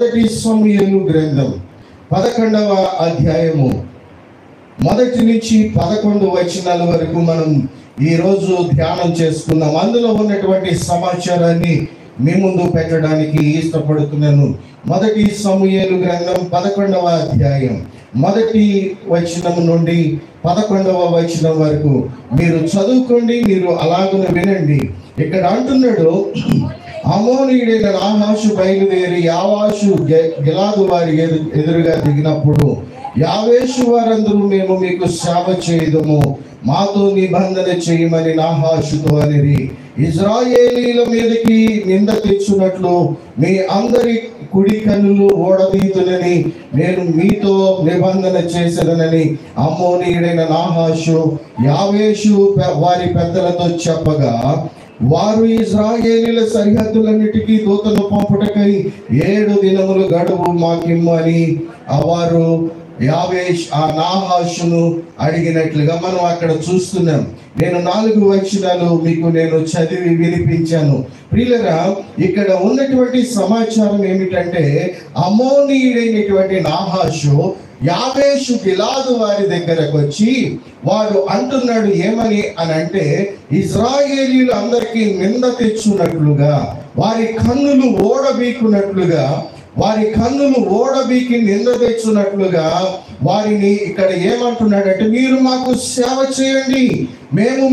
మొదటి సమూయేలు గ్రంథం 11వ అధ్యాయము 1 నుంచి 11 వచనాల వరకు మనం ఈరోజు ధ్యానం చేసుకుందాం. అందులో ఉన్నటువంటి సమాచారాన్ని మీ ముందు పెట్టడానికి ఇష్టపడుతున్నాను. మొదటి సమూయేలు గ్రంథం 11వ అధ్యాయం 1వ వచనం నుండి 11వ వచనం వరకు మీరు చదువుకోండి, మీరు అలాగనే వినండి. ఇక్కడ అంటున్నాడు, అమోనీయుడైన నాహాషు బయలుదేరి యావాషు గిలాదు వారి ఎదురుగా దిగినప్పుడు యావేషు వారందరూ మేము మీకు సేవ చేయదము, మాతో నిబంధన చేయమని నాహాషుతో అనిరి. ఇజ్రాయేలీల మీదకి నింద తెచ్చున్నట్లు మీ అందరి కుడి కన్నులు ఓడదీతునని నేను మీతో నిబంధన చేసేదనని అమ్మోనీయుడైన నాహాషు యావేషు వారి పెద్దలతో చెప్పగా, వారు ఇజ్రాయేలీల సరిహద్దులన్నిటికీ దూతను పంపుటకై 7 దినములు గడువు మాకిమ్మని వారు యావేష్ ఆ నాహాషును అడిగినట్లుగా మనం అక్కడ చూస్తున్నాం. నేను 4 వచనాలు మీకు నేను చదివి వినిపించాను. ప్రియులరా, ఇక్కడ ఉన్నటువంటి సమాచారం ఏమిటంటే, అమోనీయుడైనటువంటి నాహాషు యావేషు గిలాదు వారి దగ్గరకు వచ్చి వాడు అంటున్నాడు ఏమని అని అంటే, ఇజ్రాయేలీలు అందరికీ నింద తెచ్చున్నట్లుగా, వారి కన్నులు ఓడబీకున్నట్లుగా, వారి కన్నులు ఓడబీకి నింద తెచ్చున్నట్లుగా వారిని ఇక్కడ ఏమంటున్నాడంటే, మీరు మాకు సేవ చేయండి, మేము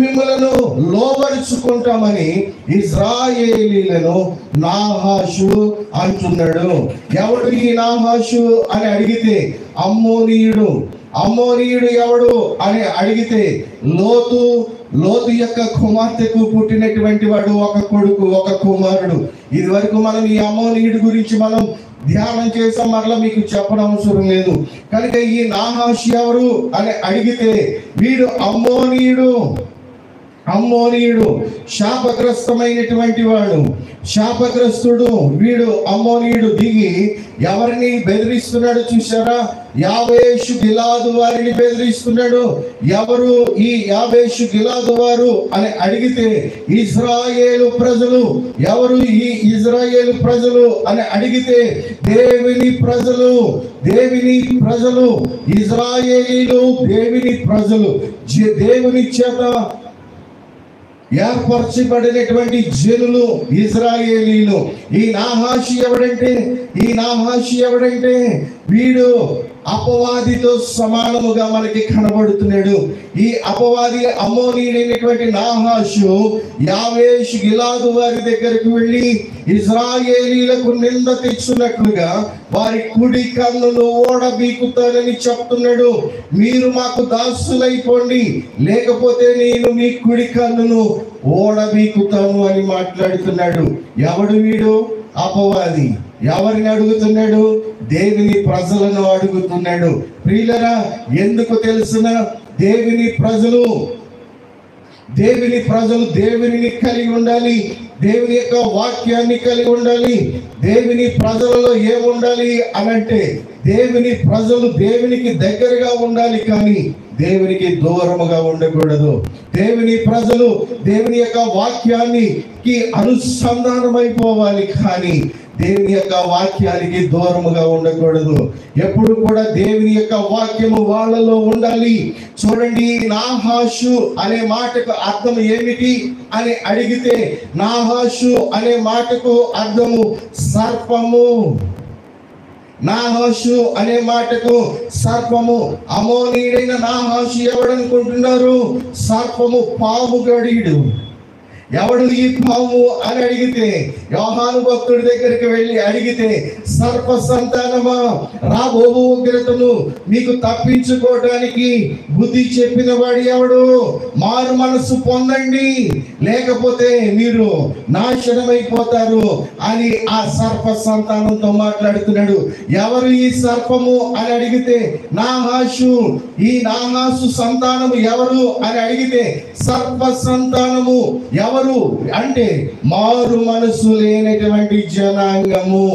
మిమ్మలను లోబరుచుకుంటామని ఇజ్రాయేలీలను నాహాషు అంటున్నాడు. ఎవడు ఈ నాహాషు అని అడిగితే అమ్మోనీయుడు ఎవడు అని అడిగితే లోతు యొక్క కుమార్తెకు పుట్టినటువంటి వాడు ఒక కొడుకు, ఒక కుమారుడు. ఇది వరకు మనం ఈ అమ్మోనీయుడి గురించి మనం ధ్యానం చేసాం, మరలా మీకు చెప్పనవసరం లేదు. కనుక ఈ నాహాషు ఎవరు అని అడిగితే వీడు అమ్మోనీయుడు శాపగ్రస్తమైనటువంటి వాడు, శాపగ్రస్తుడు వీడు. అమ్మోనీయుడు దిగి ఎవరిని బెదిరిస్తున్నాడు చూసారా? యావేషు గిలాదు వారిని బెదిరిస్తున్నాడు. ఎవరు ఈ యావేషు గిలాదు వారు అని అడిగితే ఇజ్రాయేలు ప్రజలు. ఎవరు ఈ ఇజ్రాయేలు ప్రజలు అని అడిగితే దేవుని ప్రజలు. ఇజ్రాయేలీలు దేవుని ప్రజలు, దేవుని చేత ఏర్పరచబడినటువంటి జనులు ఇజ్రాయేలీలు. ఈ నాహాషు ఎవడంటే వీడు అపవాదితో సమానముగా మనకి కనబడుతున్నాడు. ఈ అపవాది అమ్మోనీయుడైనటువంటి నాహాషు యావేషు గిలాదు వారి దగ్గరకు వెళ్ళి ఇజ్రాయేలీలకు నింద తెచ్చున్నట్లుగా వారి కుడి కన్నులు ఓడబీకుతానని చెప్తున్నాడు. మీరు మాకు దాసులైపోండి, లేకపోతే నేను మీ కుడి కన్నును ఓడబీకుతాను అని మాట్లాడుతున్నాడు. ఎవడు వీడు? అపవాది. ఎవరిని అడుగుతున్నాడు? దేవుని ప్రజలను అడుగుతున్నాడు. ప్రియులరా, ఎందుకు తెలుసునా? దేవుని ప్రజలు దేవునిని కలిగి ఉండాలి, దేవుని యొక్క వాక్యాన్ని కలిగి ఉండాలి. దేవుని ప్రజలలో ఏముండాలి అనంటే, దేవుని ప్రజలు దేవునికి దగ్గరగా ఉండాలి, కానీ దేవునికి దూరముగా ఉండకూడదు. దేవుని ప్రజలు దేవుని యొక్క వాక్యానికి అనుసంధానమైపోవాలి, కానీ దేవుని యొక్క వాక్యానికి దూరముగా ఉండకూడదు. ఎప్పుడు కూడా దేవుని యొక్క వాక్యము వాళ్ళలో ఉండాలి. చూడండి, నాహాషు అనే మాటకు అర్థం ఏమిటి అని అడిగితే, నాహాషు అనే మాటకు అర్థము సర్పము. నాహాషు అనే మాటకు సర్పము. అమోనీయుడైన నాహాషు ఎవడనుకుంటున్నారు? సర్పము, పాము గడియుడు. ఎవడు ఈ పాము అని అడిగితే, యోహాను భక్తుడి దగ్గరికి వెళ్ళి అడిగితే, సర్ప సంతానమా, రాబోవు ఉగ్రతను మీకు తప్పించుకోవడానికి బుద్ధి చెప్పిన వాడు ఎవడు? మారు మనసు పొందండి, లేకపోతే మీరు నాశనమైపోతారు అని ఆ సర్ప సంతానంతో మాట్లాడుతున్నాడు. ఎవరు ఈ సర్పము అని అడిగితే నాహాషు. ఈ నాహాషు సంతానము ఎవరు అని అడిగితే సర్ప సంతానము. ఎవరు అంటే మారు మనసు లేనటువంటి జనాంగము.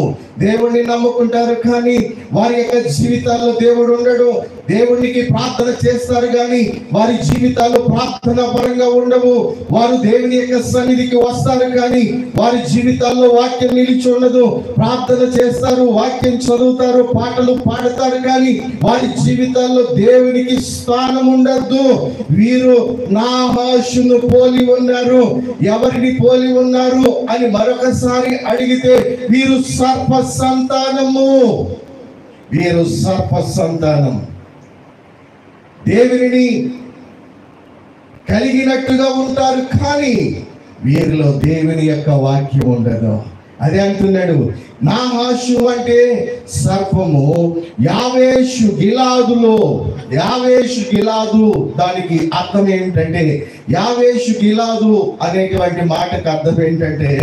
దేవుణ్ణి నమ్ముకుంటారు, కానీ వారి యొక్క జీవితాల్లో దేవుడు ఉండడు. దేవునికి ప్రార్థన చేస్తారు, కానీ వారి జీవితాల్లో ప్రార్థన పరంగా ఉండవు. వారు దేవుని యొక్క సన్నిధికి వస్తారు కానీ వారి జీవితాల్లో వాక్యం నిలిచి ఉండదు. ప్రార్థన చేస్తారు, వాక్యం చదువుతారు, పాటలు పాడతారు కానీ వారి జీవితాల్లో దేవునికి స్థానం ఉండదు. వీరు నాహాషును పోలి ఉన్నారు. ఎవరిని పోలి ఉన్నారు అని మరొకసారి అడిగితే వీరు సర్ప సంతానము. వీరు సర్ప సంతానం. దేవుని కలిగినట్టుగా ఉంటారు కానీ వీరిలో దేవుని యొక్క వాక్యం ఉండదు. అదే అంటున్నాడు, నాహాషు అంటే సర్పము. యావేషు గిలాదులో, యావేషు గిలాదు దానికి అర్థం ఏంటంటే, యావేషు గిలాదు అనేటువంటి మాటకు అర్థం ఏంటంటే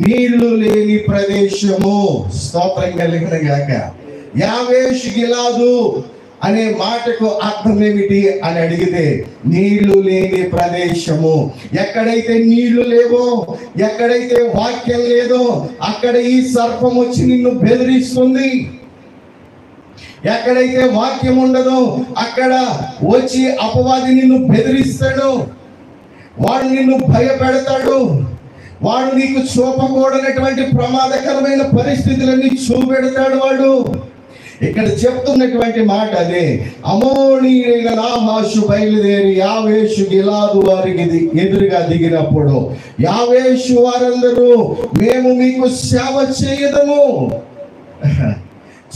నీళ్లు లేని ప్రదేశము. స్తోత్రం కలిగిన గాక. యావేషు గిలాదు అనే మాటకు అర్థం ఏమిటి అని అడిగితే నీళ్లు లేని ప్రదేశము. ఎక్కడైతే నీళ్లు లేవో, ఎక్కడైతే వాక్యం లేదో అక్కడ ఈ సర్పం వచ్చి నిన్ను బెదిరిస్తుంది. ఎక్కడైతే వాక్యం ఉండదో అక్కడ వచ్చి అపవాది నిన్ను బెదిరిస్తాడు. వాడు నిన్ను భయపెడతాడు. వాడు నీకు చూపకూడనటువంటి ప్రమాదకరమైన పరిస్థితులన్నీ చూపెడతాడు వాడు. ఇక్కడ చెప్తున్నటువంటి మాట అదే. అమోనీయుడైన నాహాషు బయలుదేరి యావేషు గిలాదు వారికి ఎదురుగా దిగినప్పుడు యావేషు వారందరూ మేము మీకు సేవ చేయదము.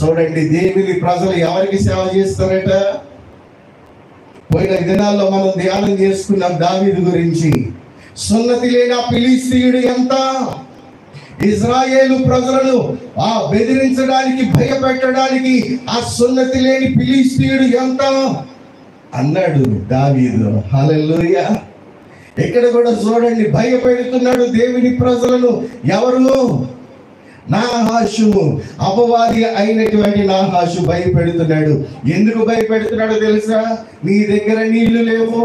చూడండి, దేవుని ప్రజలు ఎవరికి సేవ చేస్తారట? పోయిన దినాల్లో మనం ధ్యానం చేసుకున్నాం దావీదు గురించి. సున్నతి లేని ఆ ఫిలిష్తీయుడు ఎంత ఇజ్రాయేలు ప్రజలను బెదిరించడానికి, భయపెట్టడానికి ఆ సున్నతి లేని ఫిలిష్తీయుడు ఎంత అన్నాడు దావీదు. హల్లెలూయా. ఇక్కడ కూడా చూడండి, భయపెడుతున్నాడు దేవుని ప్రజలను. ఎవరు? నాహాషు, అపవాది అయినటువంటి నాహాషు భయపెడుతున్నాడు. ఎందుకు భయపెడుతున్నాడో తెలుసా? నీ దగ్గర నీళ్లు లేవు,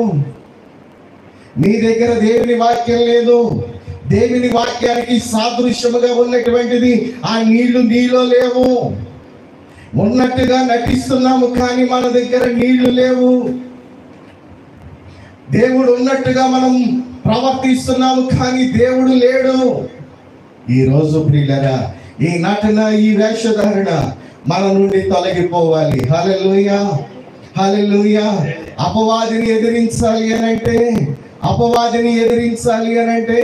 నీ దగ్గర దేవుని వాక్యం లేదు. దేవుని వాక్యానికి సాదృశ్యముగా ఉన్నటువంటిది ఆ నీళ్లు నీలో లేవు. ఉన్నట్టుగా నటిస్తున్నాము కానీ మన దగ్గర నీళ్లు లేవు. దేవుడు ఉన్నట్టుగా మనం ప్రవర్తిస్తున్నాము కానీ దేవుడు లేడు. ఈ రోజు ప్రియులారా, ఈ నటన, ఈ వేషధారణ మన నుండి తొలగిపోవాలి. హల్లెలూయా, హల్లెలూయా. అపవాదిని ఎదిరించాలి అని అంటే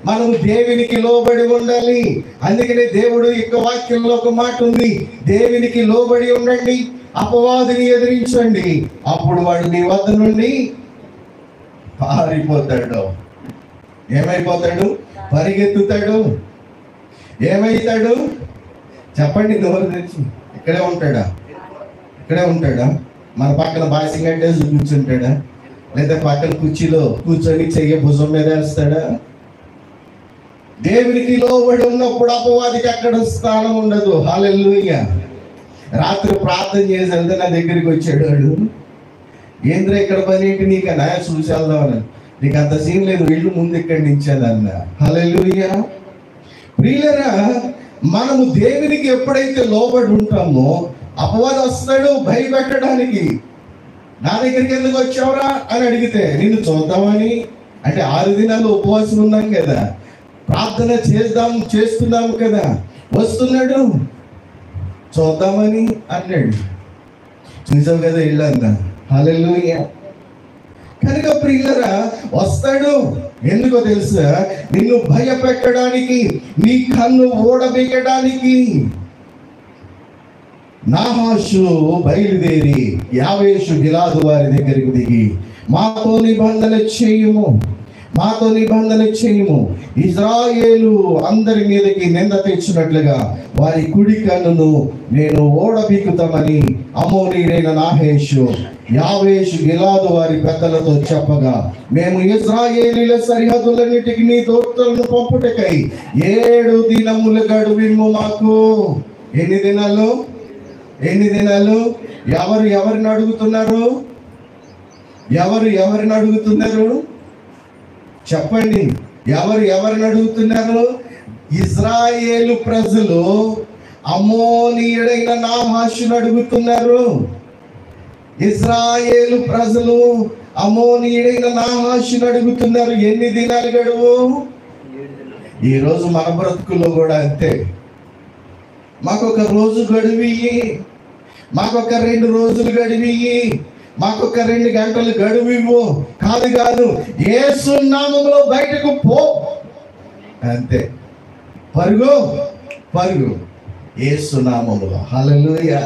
మనం దేవునికి లోబడి ఉండాలి. అందుకనే దేవుడు యొక్క వాక్యంలో ఒక మాట ఉంది, దేవునికి లోబడి ఉండండి, అపవాదిని ఎదిరించండి, అప్పుడు వాడు మీ వద్ద నుండి పారిపోతాడు. ఏమైపోతాడు? పరిగెత్తుతాడు. ఏమైతాడు? చెప్పండి, నోరు తెచ్చి. ఇక్కడే ఉంటాడా? మన పక్కన బాసింగ్ అంటే కూర్చుంటాడా? లేదా పక్కన కుర్చీలో కూర్చొని చెయ్యి భుజం మీద వేస్తాడా? దేవునికి లోబడి ఉన్నప్పుడు అపవాదికి అక్కడ స్థానం ఉండదు. హల్లెలూయా. రాత్రి ప్రార్థన చేసి వెళ్తే నా దగ్గరికి వచ్చాడు వాడు. ఏంద్ర ఇక్కడ పని ఏంటి నీకు? నా చూసి వెళ్దామని. నీకు అంత సీన్ లేదు, వీళ్ళు ముందు ఇక్కడి నుంచేదన్న. హల్లెలూయా. ప్రియులారా, మనము దేవునికి ఎప్పుడైతే లోబడి ఉంటామో అపవాది వస్తాడు భయపెట్టడానికి. నా దగ్గరికి ఎందుకు వచ్చావురా అని అడిగితే నిన్ను చూద్దామని. అంటే 6 దినాలు ఉపవాసం ఉన్నాం కదా, ప్రార్థన చేస్తున్నాము కదా, వస్తున్నాడు చూద్దామని అన్నాడు. చూసావు కదా ఇల్లంతా. హల్లెలూయా. కనుక ప్రియులారా, వస్తాడు. ఎందుకో తెలుసా? నిన్ను భయపెట్టడానికి, నీ కన్ను ఊడబెయ్యడానికి. నాహాషు బయలుదేరి యావేషు గిలాదు వారి దగ్గరికి దిగి మాతో నిబంధన చేయుము, ఇజ్రాయేలు అందరి మీదకి నింద తెచ్చినట్లుగా వారి కుడి కన్నును నేను ఓడబీకుతామని అమోనీయుడైన నాహాషు యావేషు గిలాదు వారి పెద్దలతో చెప్పగా, మేము ఇజ్రాయేలీల సరిహద్దులన్నిటికీ నీ దూతలను పంపుటకై 7 దినములు గడువిమ్ము మాకు. ఎన్ని దినాలు? ఎవరిని అడుగుతున్నారు? చెప్పండి, ఎవరిని అడుగుతున్నారు? ఇజ్రాయేలు ప్రజలు అమోనీయుడైన నాహాషును అడుగుతున్నారు. ఇజ్రాయేలు ప్రజలు అమోనీయుడైన నాహాషుని అడుగుతున్నారు, ఎన్ని దినాలు గడువు? ఈరోజు మన బ్రతుకులో కూడా అంతే. మాకొక రోజు గడువియ్యి, మాకొక 2 రోజులు గడువియ్యి, మాకొక 2 గంటలు గడువివ్వు. కాదు, యేసు నామములో బయటకు పో, అంతే. పరుగు యేసు నామములో. హల్లెలూయా,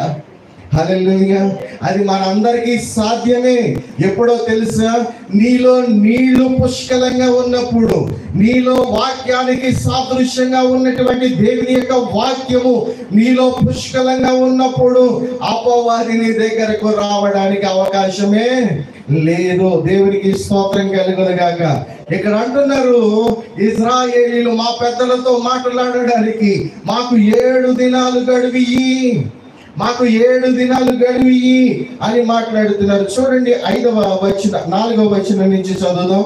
హల్లెలూయా. అది మనందరికీ సాధ్యమే. ఎప్పుడో తెలుసా? నీలో నీళ్లు పుష్కలంగా ఉన్నప్పుడు, నీలో వాక్యానికి సాదృశ్యంగా ఉన్నటువంటి దేవుని యొక్క వాక్యము నీలో పుష్కలంగా ఉన్నప్పుడు అపవాది దగ్గరకు రావడానికి అవకాశమే లేదు. దేవునికి స్తోత్రం కలుగును గాక. ఇక్కడ అంటున్నారు, ఇశ్రాయేలీయులు మా పెద్దలతో మాట్లాడడానికి మాకు 7 దినాలు గడువియ్యి, మాకు 7 దినాలు గడువియ్యి అని మాట్లాడుతున్నారు. చూడండి 4వ వచనం నుంచి చదువుదాం.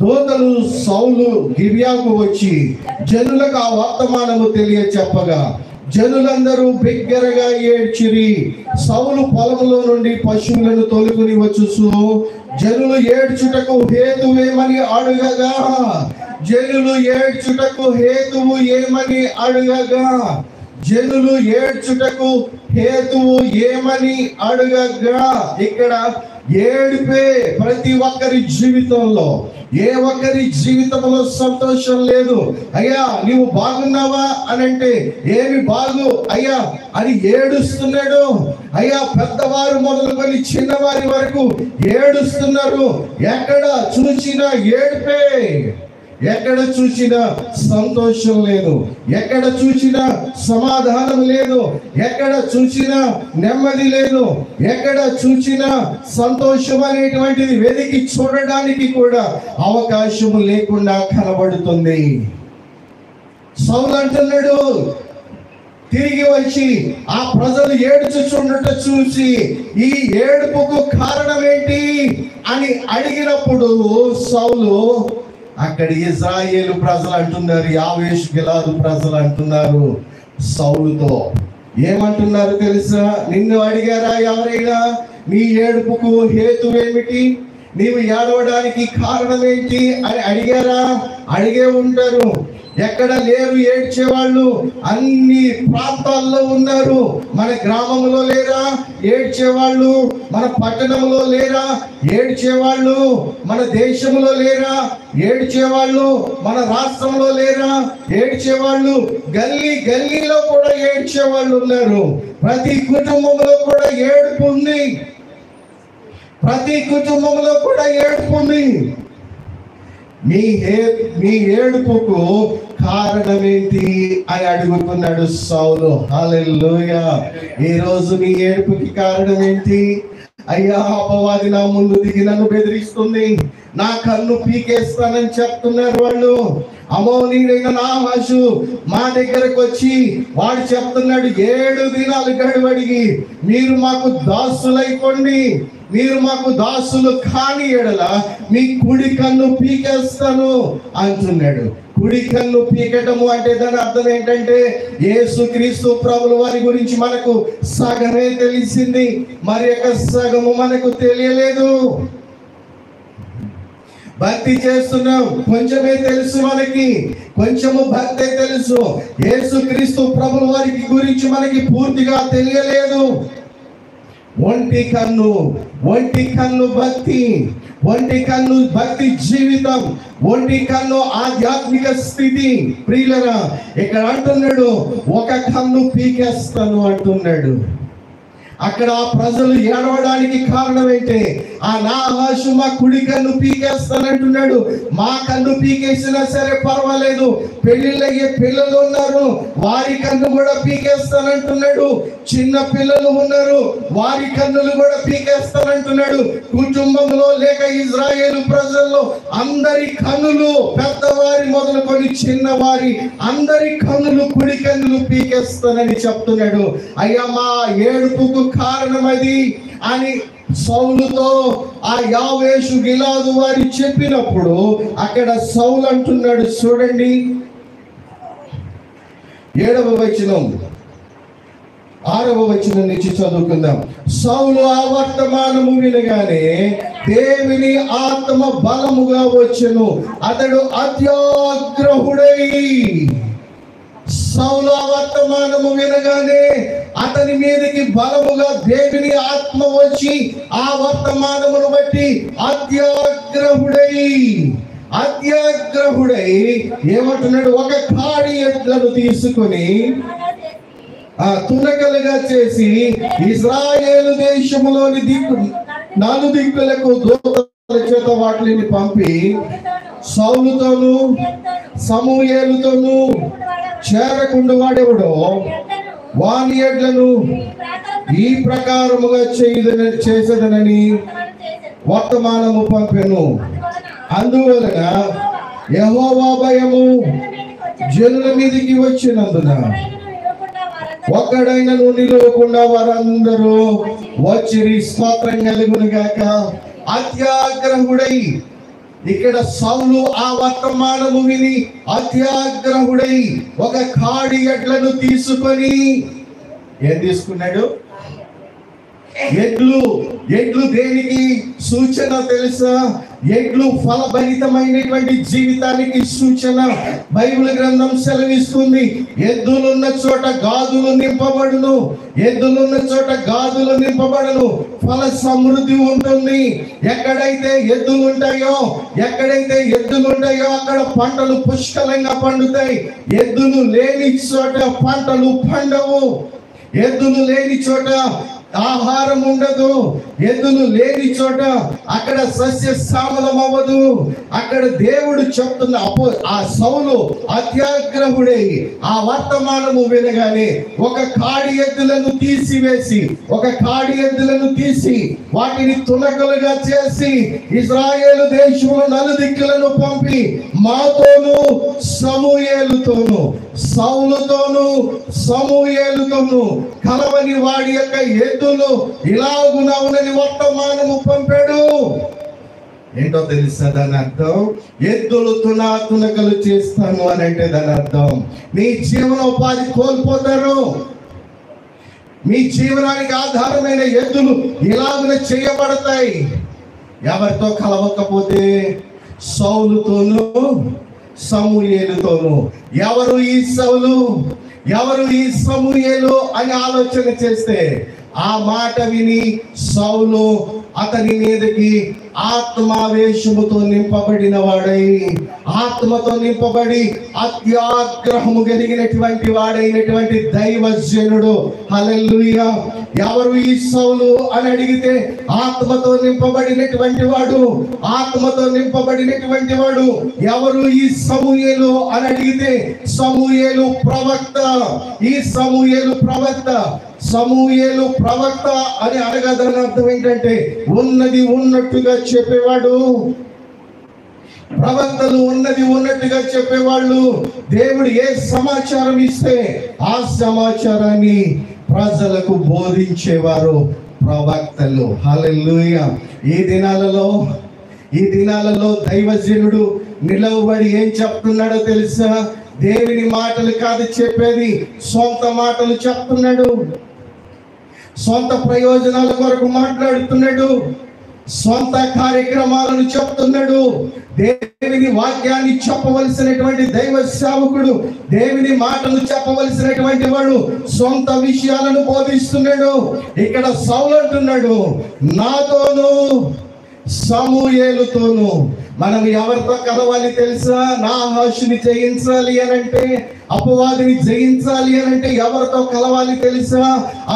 దూతలు సౌలు గిబియాకు వచ్చి జనులకు ఆ వర్తమానము తెలియచెప్పగా జనులందరూ బిగ్గరగా ఏడ్చిరి. సౌలు పొలంలో నుండి పశువులను తోలుకుని వచ్చుచు జనులు ఏడ్చుటకు హేతువేమని అడుగగా, జనులు ఏడ్చుటకు హేతువు ఏమని అడుగగా, జనులు ఏడ్చుటకు హేతువు ఏమని అడుగగా. ఇక్కడ ఏడుపే ప్రతి ఒక్కరి జీవితంలో. ఏ ఒక్కరి జీవితంలో సంతోషం లేదు. అయ్యా నీవు బాగున్నావా అని అంటే ఏమి బాగు అయ్యా అని ఏడుస్తున్నాడు. అయ్యా పెద్దవారు మొదలుకొని చిన్నవారి వరకు ఏడుస్తున్నారు. ఎక్కడ చూసినా ఏడుపే, ఎక్కడ చూసినా సంతోషం లేదు, ఎక్కడ చూసినా సమాధానం లేదు, ఎక్కడ చూసినా నెమ్మది లేదు, ఎక్కడ చూసినా సంతోషం అనేటువంటిది వెతికి చూడడానికి కూడా అవకాశం లేకుండా కనబడుతుంది. సౌలు అంటున్నాడు, తిరిగి వచ్చి ఆ ప్రజలు ఏడుచుచుండట చూసి ఈ ఏడుపుకు కారణం ఏంటి అని అడిగినప్పుడు సౌలు, అక్కడ ఇశ్రాయేలు ప్రజలు అంటున్నారు, యావేష్ గిలాదు ప్రజలు అంటున్నారు సౌలుతో, ఏమంటున్నారు తెలుసా? నిన్ను అడిగారా ఎవరైనా నీ ఏడుపుకు హేతువేమిటి, నీవు ఏడవడానికి కారణం ఏంటి అని అడిగారా? అడిగే ఉంటారు. ఎక్కడ లేరు ఏడ్చేవాళ్ళు? అన్ని ప్రాంతాల్లో ఉన్నారు. మన గ్రామంలో లేరా ఏడ్చేవాళ్ళు? మన పట్టణంలో లేరా ఏడ్చేవాళ్ళు? మన దేశంలో లేరా ఏడ్చేవాళ్ళు? మన రాష్ట్రంలో లేరా ఏడ్చేవాళ్ళు? గల్లీలో కూడా ఏడ్చేవాళ్ళు ఉన్నారు. ప్రతి కుటుంబంలో కూడా ఏడుపు ఉంది. ప్రతి కుటుంబంలో కూడా ఏడుపు ఉంది. మీ ఏడుపుకు కారణం ఏంటి అని అడుగుతున్నాడు సౌలు. హల్లెలూయా. ఈ రోజు నీ ఏడుపుకి కారణం ఏంటి? అయ్యా అపవాది నా ముందు దిగి నన్ను బెదిరిస్తుంది, నా కన్ను పీకేస్తానని చెప్తున్నారు వాళ్ళు. అమోనీయుడైన నాహాషు మా దగ్గరకు వచ్చి వాడు చెప్తున్నాడు, 7 దినాలు గడువడిగి మీరు మాకు దాసులైపోండి, మీరు మాకు దాసులు కాని ఎడల మీ కుడి కన్ను పీకేస్తాను అంటున్నాడు. కుడి కన్ను పీకటము అంటే దాని అర్థం ఏంటంటే యేసుక్రీస్తు ప్రభుల వారి గురించి మనకు సగమే తెలిసింది, మరి యొక్క సగము మనకు తెలియలేదు. భక్తి చేస్తున్నాం, కొంచెమే తెలుసు, మనకి కొంచెము భక్తే తెలుసు. యేసుక్రీస్తు ప్రభుల వారికి గురించి మనకి పూర్తిగా తెలియలేదు. ఒంటి కన్ను భక్తి, ఒంటి కన్ను భక్తి జీవితం, ఒంటి కన్ను ఆధ్యాత్మిక స్థితి. ప్రియులరా, ఇక్కడ అంటున్నాడు ఒక కన్ను పీకేస్తాను అంటున్నాడు. అక్కడ ఆ ప్రజలు ఏడవడానికి కారణం ఏంటి? ఆ నాహాషు మా కుడి కన్ను పీకేస్తానంటున్నాడు. మా కన్ను పీకేసినా సరే పర్వాలేదు, పెళ్లిళ్ళయ్యే పిల్లలు ఉన్నారు, వారి కన్ను కూడా పీకేస్తానంటున్నాడు. చిన్న పిల్లలు ఉన్నారు, వారి కన్నులు కూడా పీకేస్తానంటున్నాడు. కుటుంబంలో లేక ఇశ్రాయేలు ప్రజల్లో అందరి కన్నులు, పెద్దవారి మొదలుకొని చిన్నవారి అందరి కన్నులు, కుడి కన్నులు పీకేస్తానని చెప్తున్నాడు. అయ్యా మా ఏడుపుకు కారణం అది అని సౌలుతో ఆ యావేషు గిలాదు వారి చెప్పినప్పుడు అక్కడ సౌలు అంటున్నాడు, చూడండి 7వ వచనం, 6వ వచనం నుంచి చదువుకుందాం. సౌలు ఆ వర్తమానము వినగానే దేవుని ఆత్మ బలముగా వచ్చెను, అతడు అత్యాగ్రహుడై. సౌలు ఆ వర్తమానము వినగానే అతని మీదకి బలముగా దేవుని ఆత్మ వచ్చి ఆ వర్తమానమును బట్టి అత్యాగ్రహుడై ఏమంటున్నాడు? ఒక కాడి ఎడ్లను తీసుకొని తునకలుగా చేసి ఇశ్రాయేలు దేశములోని నలుదిక్కులకు దూతల చేత వాటిని పంపి సౌలుతోను సమూయేలుతోను చేరకుండా వాడెవడో వాని ఎడ్లను ఈ ప్రకారముగా చేసేదనని వర్తమానము పంపెను. అందువలన యెహోవా భయము జనుల మీదికి వచ్చినందున ఒక్కడైనను నిలవకుండా వారందరూ వచ్చిరి. స్తోత్రం కలుగును గాక. అత్యాగ్రహుడై, ఇక్కడ సౌలు ఆ వర్తమానము విని అత్యాగ్రహుడై ఒక కాడి ఎడ్లను తీసుకొని ఏం తీసుకున్నాడు? ఎడ్లు దేనికి సూచన తెలుసా? ఎడ్లు ఫలభరితమైనటువంటి జీవితానికి సూచన. బైబిల్ గ్రంథం సెలవిస్తుంది, ఎద్దులున్న చోట గాదులు నింపబడును, ఎద్దులున్న చోట గాదులు నింపబడును, ఫల సమృద్ధి ఉంటుంది. ఎక్కడైతే ఎద్దులు ఉంటాయో అక్కడ పంటలు పుష్కలంగా పండుతాయి. ఎద్దులు లేని చోట పంటలు పండవు. ఎద్దులు లేని చోట ఆహారం ఉండదు. ఎద్దులు లేని చోట అక్కడ సస్య శ్యామలం అవ్వదు. అక్కడ దేవుడు చెప్తున్న ఆ సౌలు అత్యాగ్రహుడై ఆ వర్తమానము వినగానే ఒక కాడి ఎద్దులను తీసి వాటిని తునకలుగా చేసి ఇశ్రాయేలు దేశంలో నలుదిక్కులను పంపి మాతోను సమూయేలుతోను కలవని వాడి యొక్క ఎద్దులు ఇలాగునవునని వర్తమానము పంపాడు. ఏంటో తెలుసా దాని అర్థం? ఎద్దులు తునకలు చేస్తాను అని అంటే దాని అర్థం మీ జీవనోపాధి కోల్పోతారు. మీ జీవనానికి ఆధారమైన ఎద్దులు ఇలాగున చేయబడతాయి. ఎవరితో కలవకపోతే? సౌలుతోను సమూయేలుతోను. ఎవరు ఈ సౌలు, ఎవరు ఈ సమూయేలు అని ఆలోచన చేస్తే ఆ మాట విని సౌలు అతని మీదకి ఆత్మావేశముతో నింపబడిన వాడై, ఆత్మతో నింపబడి అత్యాగ్రహము కలిగినటువంటి వాడైనటువంటి దైవజనుడు. హల్లెలూయా. ఎవరు ఈ సౌలు అని అడిగితే ఆత్మతో నింపబడినటువంటి వాడు. ఎవరు ఈ సమూయేలు అని అడిగితే సమూయేలు ప్రవక్త. ఈ సమూయేలు ప్రవక్త అని అనగాదని అర్థం ఏంటంటే ఉన్నది ఉన్నట్టుగా చెప్పేవాడు. ప్రవక్తలు ఉన్నది ఉన్నట్టుగా చెప్పేవాళ్ళు. దేవుడు ఏ సమాచారం ఇస్తే ఆ సమాచారాన్ని ప్రజలకు బోధించేవారు ప్రవక్తలు. హల్లెలూయా. ఈ దినాలలో దైవజనుడు నిలవబడి ఏం చెప్తున్నాడో తెలుసా? దేవుని మాటలు కాదు చెప్పేది, సొంత మాటలు చెప్తున్నాడు. సొంత ప్రయోజనాల కొరకు మాట్లాడుతున్నాడు. సొంత కార్యక్రమాలను చెప్తున్నాడు. దేవుని వాక్యాన్ని చెప్పవలసినటువంటి దైవ సేవకుడు, దేవుని మాటలు చెప్పవలసినటువంటి వాడు సొంత విషయాలను బోధిస్తున్నాడు. ఇక్కడ సౌలు అంటున్నాడు, నాతోను సమూయేలుతోను. మనం ఎవరితో కలవాలి తెలుసా? నా ఆశని జయించాలి అనంటే, అపవాదిని జయించాలి అనంటే ఎవరితో కలవాలి తెలుసా?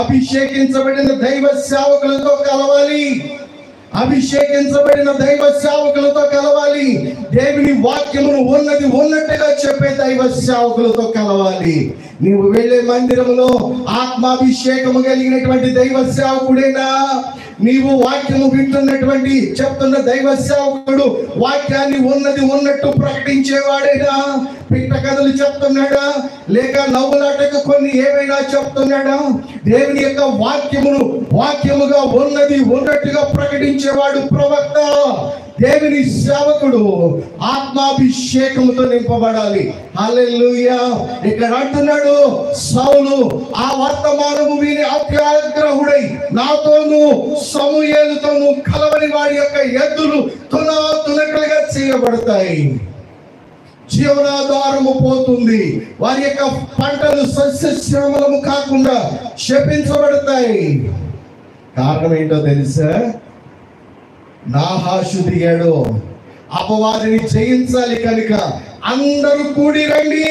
అభిషేకించబడిన దైవ సేవకులతో కలవాలి. దేవుని వాక్యమును ఉన్నది ఉన్నట్టుగా చెప్పే దైవ సేవకులతో కలవాలి. నీవు వెళ్ళే మందిరంలో ఆత్మాభిషేకము కలిగినటువంటి దైవ సేవకుడేనా? నీవు వాక్యము వింటున్నటువంటి చెప్తున్న దైవ సేవకుడు వాక్యాన్ని ఉన్నది ఉన్నట్టు ప్రకటించేవాడేనా? పిట్ట కథలు చెప్తున్నాడా? లేక నవ్వులాటకు కొన్ని ఏమైనా చెప్తున్నాడా? దేవుని యొక్క వాక్యముగా ఉన్నది ఉన్నట్టుగా ప్రకటించేవాడు ప్రవక్త. దేవుని సేవకుడు ఆత్మాభిషేకముతో నింపబడాలి. హల్లెలూయా. ఇక్కడ అంటున్నాడు, సౌలు ఆ వర్తమానము విని అత్యాగ్రహుడై నాతోనూ సమూయేలుతోనూ కలవని వాడి యొక్క ఎద్దులు తునకలుగా చేయబడతాయి. జీవనాధారము పోతుంది. వారి యొక్క పంటలు సస్యశ్యామలము కాకుండా శపించబడతాయి. కారణం ఏంటో తెలుసా? నాహాషు దిగాడు. అపవాదిని జయించాలి కనుక అందరూ కూడి రండి.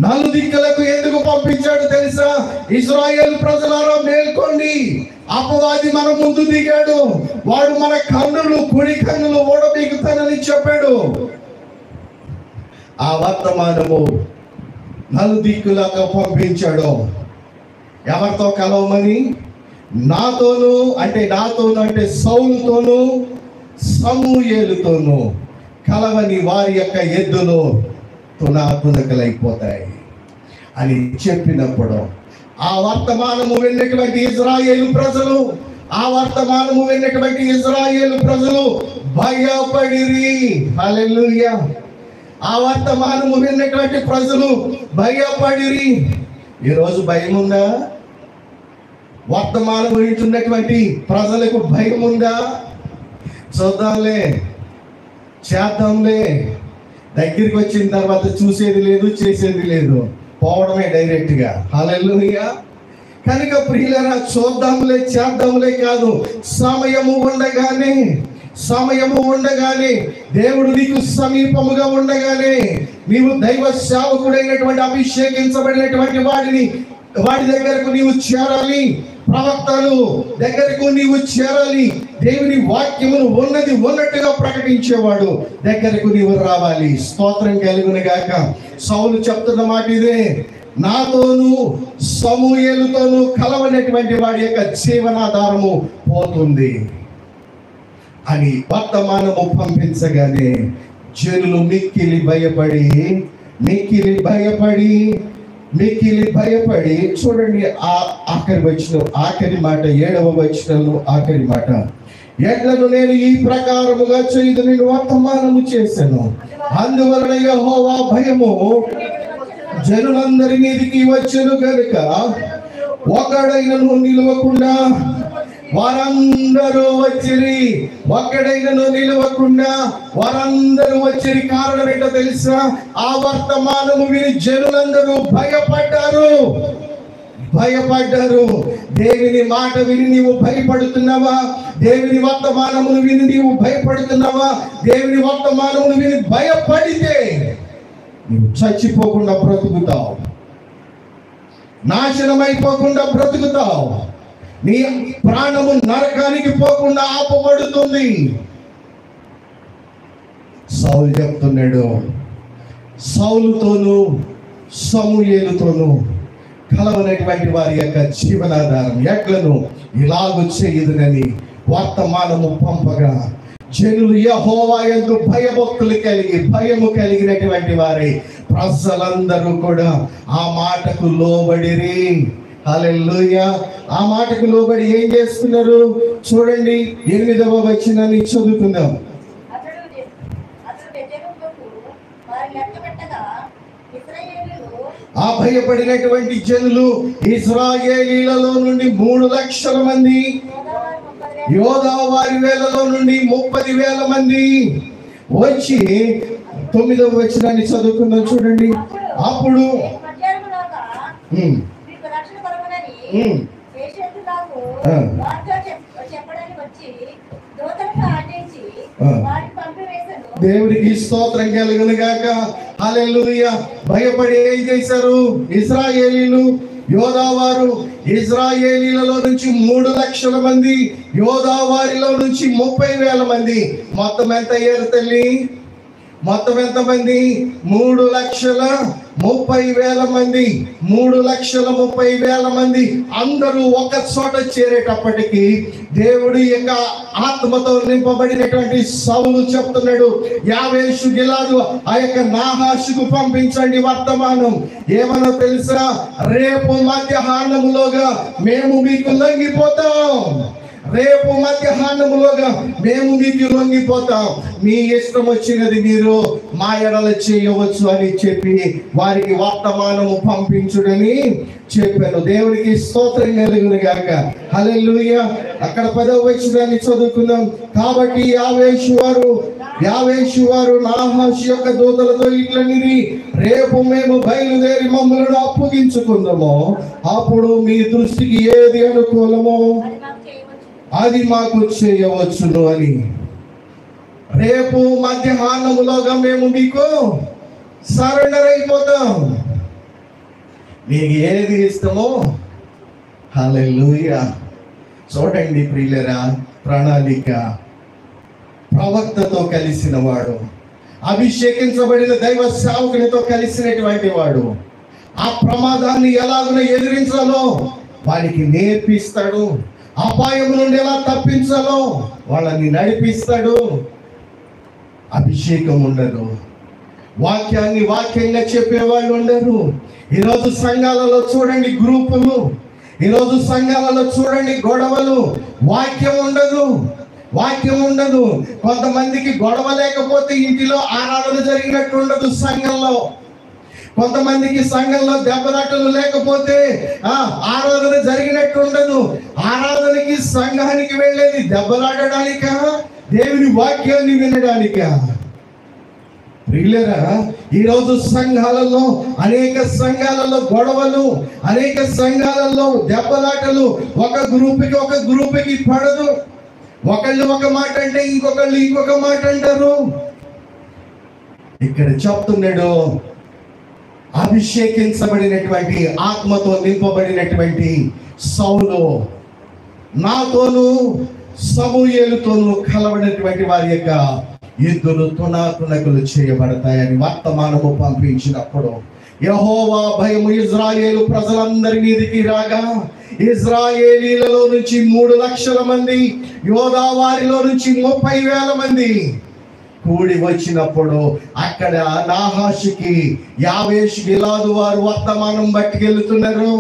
నలుదిక్కులకు ఎందుకు పంపించాడు తెలుసా? ఇశ్రాయేలు ప్రజలారా మేల్కోండి, అపవాది మన ముందు దిగాడు, వాడు మన కుడి కన్నులు ఓడబీగుతానని చెప్పాడు. ఆ వర్తమానము నలుదిక్కులకు పంపించాడు. ఎవరితో కలవమని? నాతోను అంటే సౌలుతోను సమూయేలుతోను కలవని వారి యొక్క ఎద్దులు తునకలైపోతాయి అని చెప్పినప్పుడు ఆ వర్తమానము విన్నటువంటి ఇశ్రాయేలు ప్రజలు భయపడిరి. హల్లెలూయా. ఆ వర్తమానము విన్నటువంటి ప్రజలు భయపడిరి. ఈరోజు భయం ఉందా? వర్తమానం వింటున్నటువంటి ప్రజలకు భయం ఉందా? చూద్దాంలే, చేద్దాంలే, దగ్గరికి వచ్చిన తర్వాత చూసేది లేదు, చేసేది లేదు, పోవడమే డైరెక్ట్గా. హల్లెలూయా. కనుక ప్రియులారా, చూద్దాంలే చేద్దాంలే కాదు, సమయము ఉండగానే దేవుడు నీకు సమీపముగా ఉండగానే నీవు దైవ సేవకుడైనటువంటి అభిషేకించబడినటువంటి వాడి దగ్గరకు నీవు చేరాలి. ప్రవక్తలు దగ్గరకు నీవు చేరాలి. దేవుని వాక్యమును ఉన్నట్టుగా ప్రకటించేవాడు దగ్గరకు నీవు రావాలి. స్తోత్రం కలుగును గాక. సౌలు చెప్తున్న మాట ఇదే, నాతోనూ సమూయేలుతోనూ కలవనటువంటి వాడి యొక్క జీవనాధారము పోతుంది అని వర్తమానము పంపించగానే జనులు మిక్కిలి భయపడి చూడండి ఆఖరి మాట 7వ వచనంలో ఆఖరి మాట, ఎడ్లను నేను ఈ ప్రకారముగా చేయదు నేను వర్తమానము చేశాను, అందువలన యెహోవా భయము జనులందరి మీదికి వచ్చెను గనుక ఒకడైనను నిలవకుండా వారందరూ వచ్చిరి. వారందరూ వచ్చిరి. కారణం ఏంటో తెలుసా? ఆ వర్తమానము విని జనులందరూ భయపడ్డారు. దేవుని మాట విని నీవు భయపడుతున్నావా? దేవుని వర్తమానమును విని నీవు భయపడుతున్నావా? దేవుని వర్తమానమును విని భయపడితే నీవు చచ్చిపోకుండా బ్రతుకుతావు, నాశనమైపోకుండా బ్రతుకుతావు. నీ ప్రాణము నరకానికి పోకుండా ఆపబడుతుంది. సౌలు చెప్తున్నాడు, సౌలుతోనూ సమూయేలుతోనూ కలవనటువంటి వారి యొక్క జీవనాధారం ఎడ్లను ఇలాగు చేయదునని వర్తమానము పంపగా జనులు యెహోవా యందు భయము కలిగినటువంటి వారి ప్రజలందరూ కూడా ఆ మాటకు లోబడిరి. హల్లెలూయా. ఆ మాటకు లోబడి ఏం చేస్తున్నారు చూడండి. 8వ వచనాన్ని చదువుకుందాం. ఆ భయపడినటువంటి జనులు ఇశ్రాయేలీలలో నుండి 3 లక్షల మంది, యోధా వారి వేలలో నుండి 30,000 మంది వచ్చి 9వ వచనాన్ని చదువుకుందాం చూడండి. అప్పుడు దేవుడికి స్తోత్రం కలుగును గాక. హల్లెలూయా. భయపడి ఏం చేశారు ఇశ్రాయేలీలు? యోధావారు ఇశ్రాయేలీలలో నుంచి 3 లక్షల మంది, యోధావారిలో నుంచి 30,000 మంది. మొత్తం ఎంత అయ్యారు తల్లి? మొత్తం ఎంతమంది? 3,30,000 మంది. 3,30,000 మంది అందరూ ఒక చోట చేరేటప్పటికి దేవుడి యొక్క ఆత్మతో నింపబడినటువంటి సౌలు చెప్తున్నాడు, యావేషు గిలాదు ఆ యొక్క నాహాషుకు పంపించండి వర్తమానం. ఏమన్నా తెలుసా? రేపు మధ్యాహ్నములోగా మేము మీకు లొంగిపోతాం. రేపు మధ్యాహ్నములోగా మేము మీకు లొంగిపోతాం. మీ ఇష్టం వచ్చినది మీరు మా ఎడల చేయవచ్చు అని చెప్పి వారికి వర్తమానము పంపించుడని చెప్పాను. దేవునికి స్తోత్రం కలుగును గాక. హల్లెలూయా. అక్కడ 10వ వచనాన్ని చదువుకుందాం. కాబట్టి యావేషు వారు నాహాషు యొక్క దూతలతో ఇట్లనిరి, రేపు మేము బయలుదేరి మమ్మలను అప్పగించుకుందాము. అప్పుడు మీ దృష్టికి ఏది అనుకూలమో అది మాకు చేయవచ్చును అని. రేపు మధ్యాహ్నములోగా మేము మీకు సరెండర్ అయిపోతాం. మీకు ఏది ఇష్టమో. హల్లెలూయా. చూడండి ప్రియులరా, ప్రణాళిక. ప్రవక్తతో కలిసిన వాడు, అభిషేకించబడిన దైవ సేవకునితో కలిసినటువంటి వాడు ఆ ప్రమాదాన్ని ఎలాగో ఎదిరించాలో వారికి నేర్పిస్తాడు. అపాయం నుండి ఎలా తప్పించాలో వాళ్ళని నడిపిస్తాడు. అభిషేకం ఉండదు, వాక్యంగా చెప్పేవాళ్ళు ఉండరు. ఈరోజు సంఘాలలో చూడండి గ్రూపులు, ఈరోజు సంఘాలలో చూడండి గొడవలు. వాక్యం ఉండదు. కొంతమందికి గొడవ లేకపోతే ఇంటిలో ఆరాధన జరిగినట్టు ఉండదు. సంఘంలో కొంతమందికి సంఘంలో దెబ్బలాటలు లేకపోతే ఆరాధన జరిగినట్టు ఉండదు. ఆరాధనకి సంఘానికి వెళ్ళేది దెబ్బలాడడానికా, దేవుని వాక్యాన్ని వినడానికా? ప్రియులరా, ఈరోజు సంఘాలలో అనేక సంఘాలలో గొడవలు, అనేక సంఘాలలో దెబ్బలాటలు. ఒక గ్రూపుకి పడదు. ఒకళ్ళు ఒక మాట అంటే ఇంకొకళ్ళు ఇంకొక మాట అంటారు. ఇక్కడ చెప్తున్నాడు, అభిషేకించబడినటువంటి ఆత్మతో నింపబడినటువంటి సౌలు నాతోనూ సమూయేలుతోనూ కలవడినటువంటి వారి యొక్క యుద్ధులు తునాతునకులు చేయబడతాయని వర్తమానము పంపించినప్పుడు యెహోవా భయము ఇజ్రాయేలు ప్రజలందరి మీదకి రాగా, ఇజ్రాయేలీలలో నుంచి 3,00,000 మంది, యోధా వారిలో నుంచి 30,000 మంది కూడి వచ్చినప్పుడు అక్కడ నాహాషుకి యావేషు గిలాదు వారు వర్తమానం పట్టుకెళ్తున్నారు.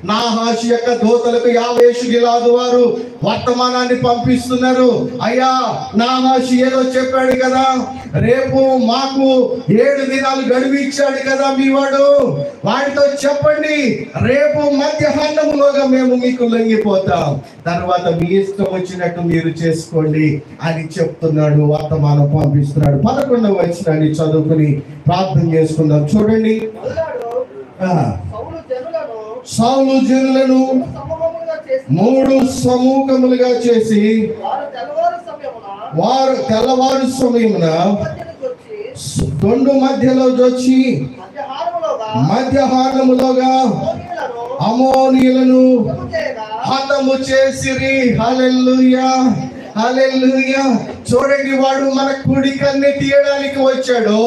నాహాషు యొక్క దూతలకు యావేషు గిలాదు వారు వర్తమానాన్ని పంపిస్తున్నారు. అయ్యా, నాహాషు ఏదో చెప్పాడు కదా, రేపు మాకు 7 దినాలు గడువు ఇచ్చాడు కదా మీ వాడు, వాడితో చెప్పండి రేపు మధ్యాహ్నములోగా మేము మీకు లొంగిపోతాం, తర్వాత మీ ఇష్టం వచ్చినట్టు మీరు చేసుకోండి అని చెప్తున్నాడు. వర్తమానం పంపిస్తున్నాడు. 11వ వచనాన్ని చదువుకుని ప్రార్థన చేసుకుందాం. చూడండి, సౌలు జనులను 3 సమూహములుగా చేసి వారు తెల్లవారు సమయమున దొండు మధ్యలో వచ్చి మధ్యాహ్నములోగా అమోనీయులను హతము చేసిరి. హల్లెలూయా, హల్లెలూయా. చూడండి, వాడు మన కుడి కన్ను తీయడానికి వచ్చాడు,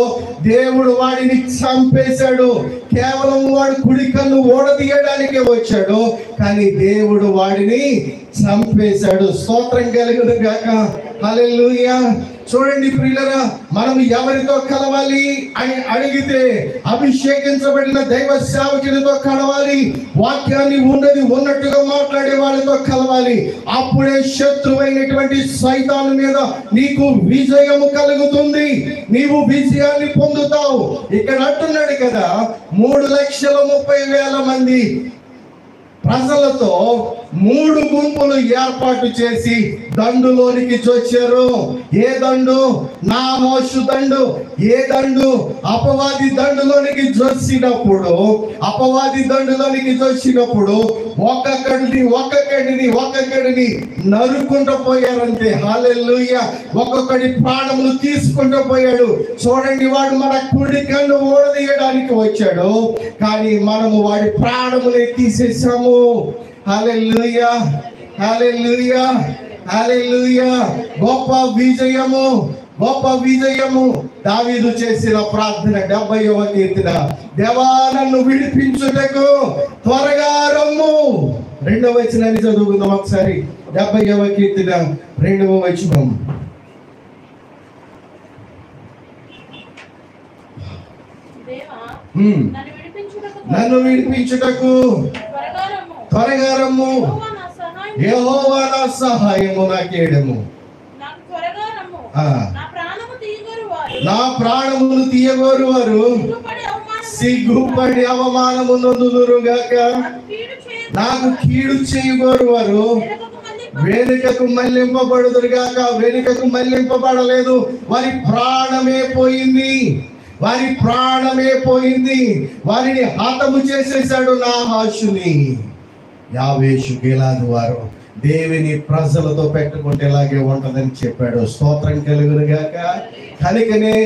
దేవుడు వాడిని చంపేశాడు. కేవలం వాడు కుడి కన్ను ఓడతీయడానికి వచ్చాడు, కానీ దేవుడు వాడిని చంపేశాడు. స్తోత్రం కలుగును గాక. హల్లెలూయా. చూడండి ప్రియులరా, మనం ఎవరితో కలవాలి అని అడిగితే అభిషేకించబడిన దైవ సేవకునితో కలవాలి. వాక్యాన్ని ఉన్నట్టుగా మాట్లాడే వాళ్ళతో కలవాలి. అప్పుడే శత్రువైనటువంటి సైతాను మీద నీకు విజయము కలుగుతుంది, నీవు విజయాన్ని పొందుతావు. ఇక్కడ అంటున్నాడు కదా, 3,30,000 మంది ప్రజలతో 3 గుంపులు ఏర్పాటు చేసి దండులోనికి చొచ్చారు. ఏ దండు? నాహాషు దండు. ఏ దండు? అపవాది దండులోనికి చొచ్చినప్పుడు ఒక్కొక్కడిని నరుకుంటూ పోయారంతే. హల్లెలూయా. ఒక్కొక్కడి ప్రాణములు తీసుకుంటూ పోయాడు. చూడండి, వాడు మన కుడి కన్ను ఓడదీయడానికి వచ్చాడు, కానీ మనము వాడి ప్రాణములే తీసేసాము. హల్లెలూయా, హల్లెలూయా, హల్లెలూయా. గొప్ప విజయము గొప్ప విజయము. దావీదు చేసిన ప్రార్థన 70వ కీర్తన, దేవా నన్ను విడిపించుటకు త్వరగా రమ్ము. 2వ వచనాన్ని చదువుకుందాం ఒకసారి. 70వ కీర్తన 2వ వచనం. నన్ను విడిపించుటకు త్వరగా రమ్ము. యెహోవా నా సహాయము నాకేడము. నా ప్రాణమును తీయగోరు వారు సిగ్గుపడి అవమానము నొందుదురుగాక. నాకు కీడు చేయగోరు వారు వెనుకకు మళ్లింపబడుదురుగాక. వెనుకకు మళ్లింపబడలేదు, వారి ప్రాణమే పోయింది. వారి ప్రాణమే పోయింది. వారిని హతము చేసేశాడు నాహాషుని. యావేషు గిలాదు వారు దేవుని ప్రజలతో పెట్టుకుంటే ఇలాగే ఉంటదని చెప్పాడు. స్తోత్రం కలుగునుగాక. కనుకనే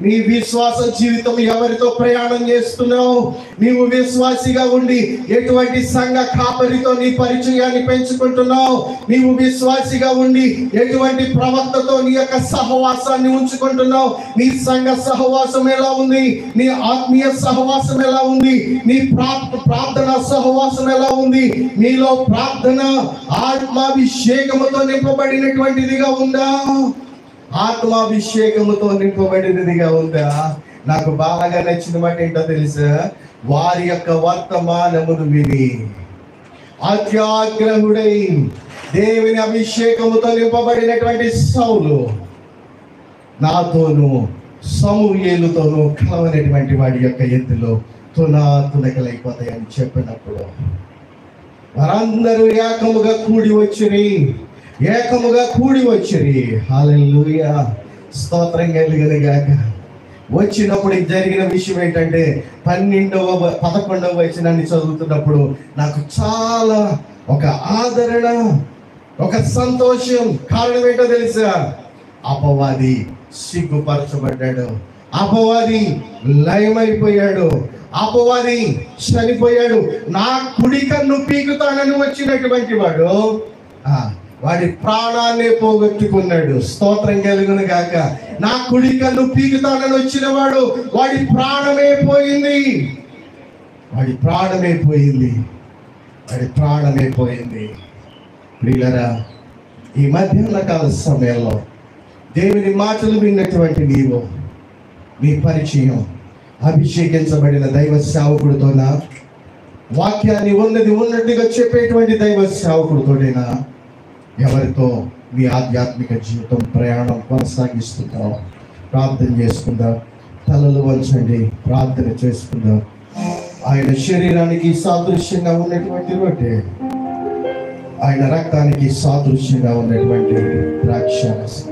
నీ విశ్వాస జీవితం ఎవరితో ప్రయాణం చేస్తున్నావు? నీవు విశ్వాసిగా ఉండి ఎటువంటి సంఘ కాపరితో నీ పరిచయాన్ని పెంచుకుంటున్నావు? నీవు విశ్వాసిగా ఉండి ఎటువంటి ప్రవక్తతో నీ యొక్క సహవాసాన్ని ఉంచుకుంటున్నావు? నీ సంఘ సహవాసం ఎలా ఉంది? నీ ఆత్మీయ సహవాసం ఎలా ఉంది? నీ ప్రార్థన సహవాసం ఎలా ఉంది? నీలో ప్రార్థన ఆత్మాభిషేకముతో నింపబడినటువంటిదిగా ఉందా? ఆత్మాభిషేకముతో నింపబడినదిగా ఉందా? నాకు బాగా నచ్చిన మాట ఏంటో తెలుసా? వారి యొక్క వర్తమానమును విని అత్యాగ్రహుడై దేవుని అభిషేకముతో నింపబడినటువంటి సౌలు నాతోనూ సమూయేలుతోనూ కలవనటువంటి వాడి యొక్క ఎత్తులో తునకలైపోతాయని చెప్పినప్పుడు వారందరూ ఏకముగా కూడి వచ్చిరి. హల్లెలూయా, స్తోత్రం కలుగునుగాక. వచ్చినప్పుడు జరిగిన విషయం ఏంటంటే 11వ వచనాన్ని చదువుతున్నప్పుడు నాకు చాలా ఒక ఆదరణ, ఒక సంతోషం. కారణం ఏంటో తెలుసా? అపవాది సిగ్గుపరచబడ్డాడు, అపవాది లయమైపోయాడు, అపవాది చనిపోయాడు. నా కుడి కన్ను పీకుతానని వచ్చినటువంటి వాడు వాడి ప్రాణాన్ని పోగొట్టుకున్నాడు. స్తోత్రం కలుగును గాక. నా కుడి కన్ను పీకుతానని వచ్చిన వాడు వాడి ప్రాణమే పోయింది. ప్రియులారా, ఈ మధ్యాహ్న కాల సమయంలో దేవుని మాటలు విన్నటువంటి నీవు, నీ పరిచయం అభిషేకించబడిన దైవ సేవకుడితోనా? వాక్యాన్ని ఉన్నట్టుగా చెప్పేటువంటి దైవ సేవకుడితోనేనా? ఎవరితో మీ ఆధ్యాత్మిక జీవితం ప్రయాణం కొనసాగిస్తుందో ప్రార్థన చేసుకుందాం. తలలు వంచండి, ప్రార్థన చేసుకుందాం. ఆయన శరీరానికి సాదృశ్యంగా ఉన్నటువంటి రొట్టె, ఆయన రక్తానికి సాదృశ్యంగా ఉన్నటువంటి ద్రాక్షారసం.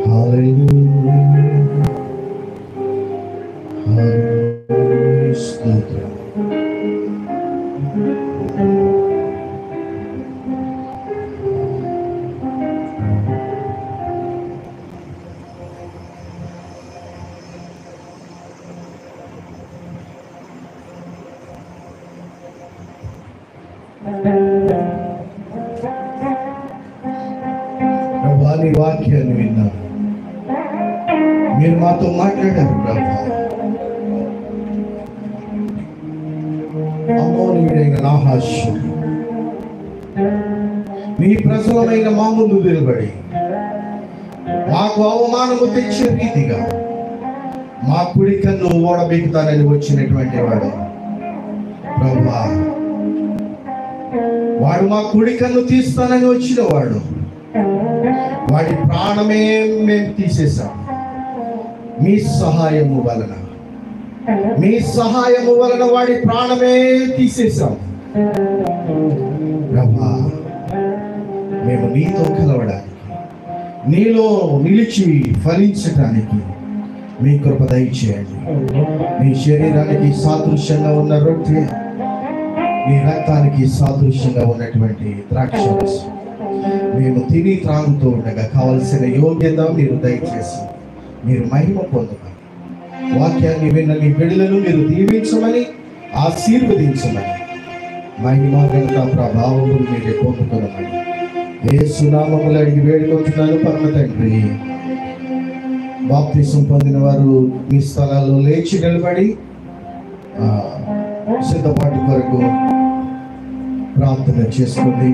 హల్లెలూయా, హల్లెలూయా, స్తోత్రం. నీ వాక్యాన్ని విన్నాం, మీరు మాతో మాట్లాడారు ప్రభా. అమ్మోనీయుడైన నాహాషు నీ ప్రజలమైన మా ముందు నిలబడి మాకు అవమానము తెచ్చే రీతిగా మా కుడి కన్ను ఓడబెక్కుతానని వచ్చినటువంటి వాడు ప్రభా, వాడు మా కుడి కన్ను తీస్తానని వచ్చిన వాడు, వాడి ప్రాణమే మేము తీసేసాం. మీ సహాయము వలన వాడి ప్రాణమే తీసేసాం ప్రభా. మేము నీతో కలవడానికి, నీలో నిలిచి ఫలించటానికి మీ కృప దయచేయండి. నీ శరీరానికి సాదృశ్యంగా ఉన్న రొట్టె, నీ రక్తానికి సాదృశ్యంగా ఉన్నటువంటి ద్రాక్షారసం మేము తిని త్రాగుతూ ఉండగా కావలసిన యోగ్యత మీరు దయచేసి మీరు మహిమ పొందమని, వాక్యాన్ని విన్న మీ బిడ్డలను మీరు దీవించమని, ఆశీర్వదించమని, మహిమ ఘనత ప్రభావములు మీరే పొందుకోమని యేసు నామములో అడిగి వేడుకుంటున్నాను పరమ తండ్రి. బాప్తిసం పొందిన వారు మీ స్థలాల్లో లేచి నిలబడి సిద్ధపాటు కొరకు ప్రార్థన చేసుకోండి.